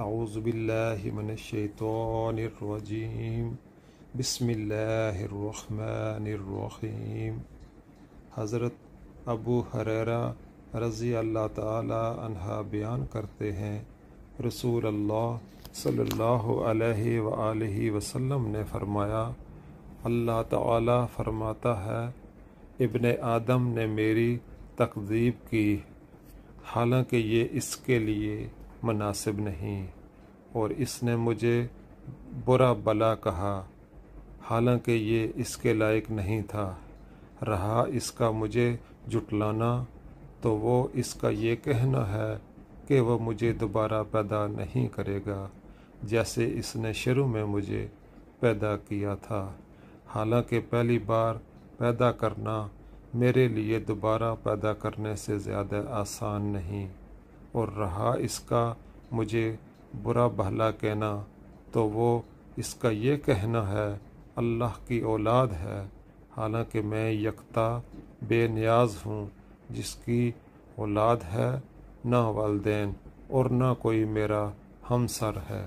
اعوذ باللہ من الشیطان الرجیم بسم اللہ الرحمن الرحیم۔ حضرت ابو ہریرہ رضی اللہ تعالی عنہ بیان کرتے ہیں، رسول اللہ صلی اللہ علیہ وآلہ وسلم نے فرمایا، اللہ تعالی فرماتا ہے، ابن آدم نے میری تکذیب کی حالانکہ یہ اس کے لیے مناسب نہیں، اور اس نے مجھے برا بلا کہا حالانکہ یہ اس کے لائق نہیں تھا۔ رہا اس کا مجھے جھٹلانا تو وہ اس کا یہ کہنا ہے کہ وہ مجھے دوبارہ پیدا نہیں کرے گا جیسے اس نے شروع میں مجھے پیدا کیا تھا، حالانکہ پہلی بار پیدا کرنا میرے لیے دوبارہ پیدا کرنے سے زیادہ آسان نہیں۔ اور رہا اس کا مجھے برا بھلا کہنا تو وہ اس کا یہ کہنا ہے اللہ کی اولاد ہے، حالانکہ میں یکتا بے نیاز ہوں جس کی اولاد ہے، نہ والدین اور نہ کوئی میرا ہمسر ہے۔